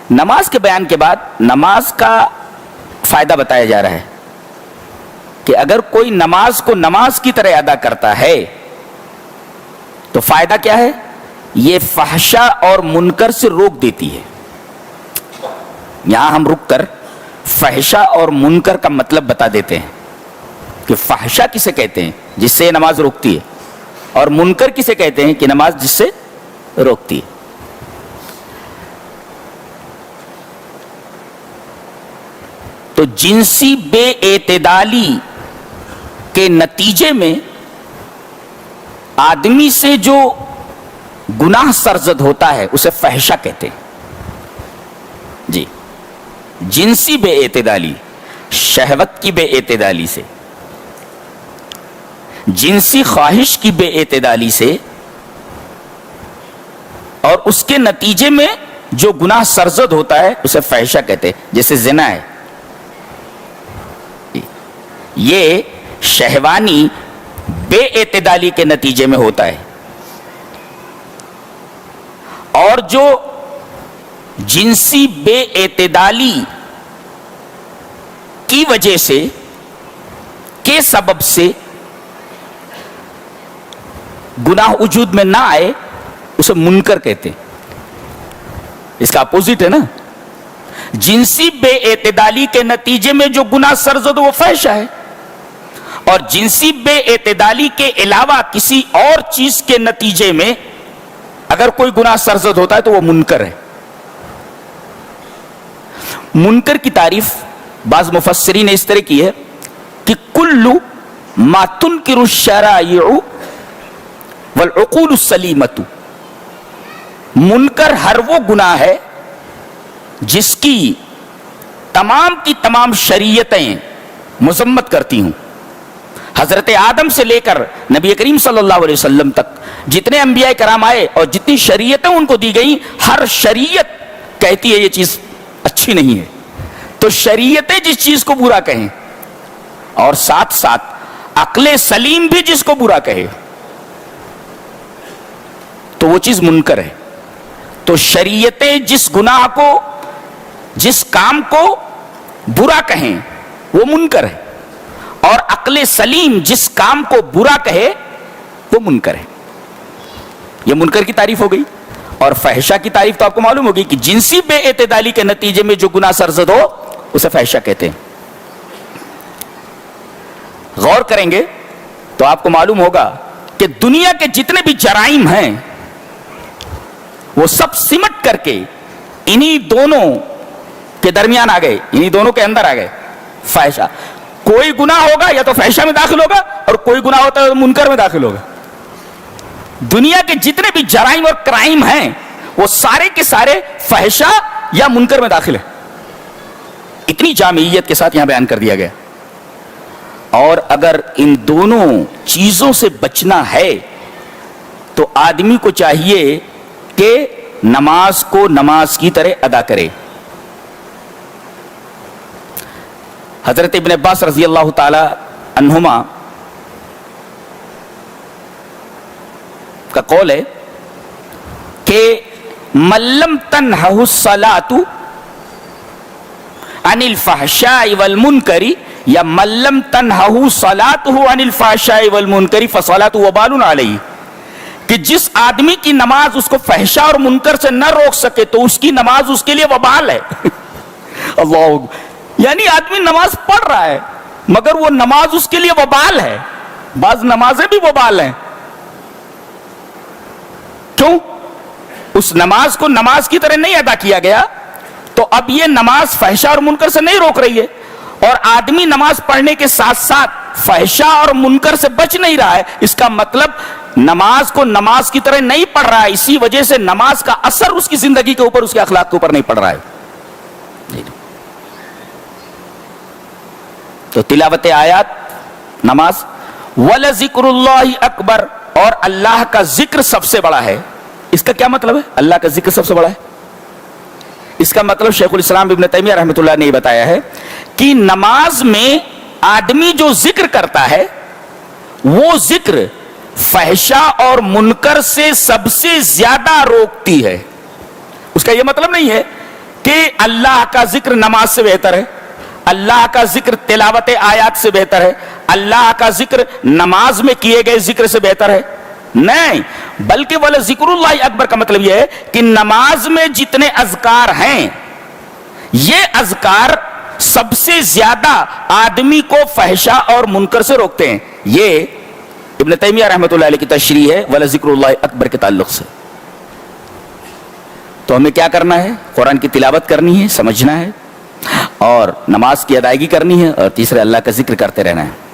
نماز کے بیان کے بعد نماز کا فائدہ بتایا جا رہا ہے کہ اگر کوئی نماز کو نماز کی طرح ادا کرتا ہے تو فائدہ کیا ہے؟ یہ فحشا اور منکر سے روک دیتی ہے. یہاں ہم رک کر فحشا اور منکر کا مطلب بتا دیتے ہیں کہ فحشا کسے کہتے ہیں؟ جس سے نماز روکتی ہے. اور منکر کسے کہتے ہیں؟ کہ نماز جس سے روکتی ہے. تو جنسی بے اعتدالی کے نتیجے میں آدمی سے جو گناہ سرزد ہوتا ہے اسے فحشا کہتے ہیں. جی، جنسی بے اعتدالی، شہوت کی بے اعتدالی سے، جنسی خواہش کی بے اعتدالی سے، اور اس کے نتیجے میں جو گناہ سرزد ہوتا ہے اسے فحشا کہتے ہیں. جیسے زنا ہے، یہ شہوانی بے اعتدالی کے نتیجے میں ہوتا ہے. اور جو جنسی بے اعتدالی کی وجہ سے کے سبب سے گناہ وجود میں نہ آئے اسے منکر کہتے ہیں. اس کا اپوزٹ ہے نا. جنسی بے اعتدالی کے نتیجے میں جو گناہ سرزد وہ فحشا ہے، اور جنسی بے اعتدالی کے علاوہ کسی اور چیز کے نتیجے میں اگر کوئی گناہ سرزد ہوتا ہے تو وہ منکر ہے. منکر کی تعریف بعض مفسرین نے اس طرح کی ہے کہ کل ما تنکر الشرائع والعقول السلیمۃ. منکر ہر وہ گناہ ہے جس کی تمام شریعتیں مذمت کرتی ہوں. حضرت آدم سے لے کر نبی کریم صلی اللہ علیہ وسلم تک جتنے انبیاء کرام آئے اور جتنی شریعتیں ان کو دی گئیں، ہر شریعت کہتی ہے یہ چیز اچھی نہیں ہے. تو شریعتیں جس چیز کو برا کہیں اور ساتھ ساتھ عقل سلیم بھی جس کو برا کہے تو وہ چیز منکر ہے. تو شریعتیں جس گناہ کو، جس کام کو برا کہیں وہ منکر ہے، اور عقل سلیم جس کام کو برا کہے وہ منکر ہے. یہ منکر کی تعریف ہو گئی. اور فحشا کی تعریف تو آپ کو معلوم ہوگی کہ جنسی بے اعتدالی کے نتیجے میں جو گناہ سرزد ہو اسے فحشا کہتے ہیں. غور کریں گے تو آپ کو معلوم ہوگا کہ دنیا کے جتنے بھی جرائم ہیں وہ سب سمٹ کر کے انہی دونوں کے درمیان آ گئے، انہی دونوں کے اندر آ گئے. فحشا، کوئی گناہ ہوگا یا تو فحشا میں داخل ہوگا اور کوئی گناہ ہوتا ہے تو منکر میں داخل ہوگا. دنیا کے جتنے بھی جرائم اور کرائم ہیں وہ سارے کے سارے فحشا یا منکر میں داخل ہیں. اتنی جامعیت کے ساتھ یہاں بیان کر دیا گیا. اور اگر ان دونوں چیزوں سے بچنا ہے تو آدمی کو چاہیے کہ نماز کو نماز کی طرح ادا کرے. حضرت ابن عباس رضی اللہ تعالی عنہما کا قول ہے کہ من لم تنہہ الصلاۃ عن الفحشاء والمنکر یا من لم تنہہ صلاتہ عن الفحشاء والمنکر فصلاۃ وبال علیہ، کہ جس آدمی کی نماز اس کو فحشا اور منکر سے نہ روک سکے تو اس کی نماز اس کے لیے وبال ہے. اللہ، یعنی آدمی نماز پڑھ رہا ہے مگر وہ نماز اس کے لیے وبال ہے. بعض نمازیں بھی وبال ہیں. کیوں؟ اس نماز کو نماز کی طرح نہیں ادا کیا گیا تو اب یہ نماز فحشا اور منکر سے نہیں روک رہی ہے، اور آدمی نماز پڑھنے کے ساتھ ساتھ فحشا اور منکر سے بچ نہیں رہا ہے. اس کا مطلب نماز کو نماز کی طرح نہیں پڑھ رہا ہے، اسی وجہ سے نماز کا اثر اس کی زندگی کے اوپر، اس کے اخلاق کے اوپر نہیں پڑ رہا ہے. تو تلاوت آیات، نماز، وَلَذِكْرُ اللَّهِ اکبر، اور اللہ کا ذکر سب سے بڑا ہے. اس کا کیا مطلب ہے؟ اللہ کا ذکر سب سے بڑا ہے. اس کا مطلب شیخ الاسلام ابن تیمیہ رحمۃ اللہ نے یہ بتایا ہے کہ نماز میں آدمی جو ذکر کرتا ہے وہ ذکر فحشا اور منکر سے سب سے زیادہ روکتی ہے. اس کا یہ مطلب نہیں ہے کہ اللہ کا ذکر نماز سے بہتر ہے، اللہ کا ذکر تلاوت آیات سے بہتر ہے، اللہ کا ذکر نماز میں کیے گئے ذکر سے بہتر ہے؟ نہیں، بلکہ وَلَذِكْرُ اللَّهِ اکبر کا مطلب یہ ہے کہ نماز میں جتنے اذکار ہیں یہ اذکار سب سے زیادہ آدمی کو فحشا اور منکر سے روکتے ہیں۔ یہ ابن تیمیہ رحمۃ اللہ علیہ کی تشریح ہے وَلَذِكْرُ اللَّهِ اکبر کے تعلق سے۔ تو ہمیں کیا کرنا ہے؟ قرآن کی تلاوت کرنی ہے، سمجھنا ہے، اور نماز کی ادائیگی کرنی ہے، اور تیسرے اللہ کا ذکر کرتے رہنا ہے۔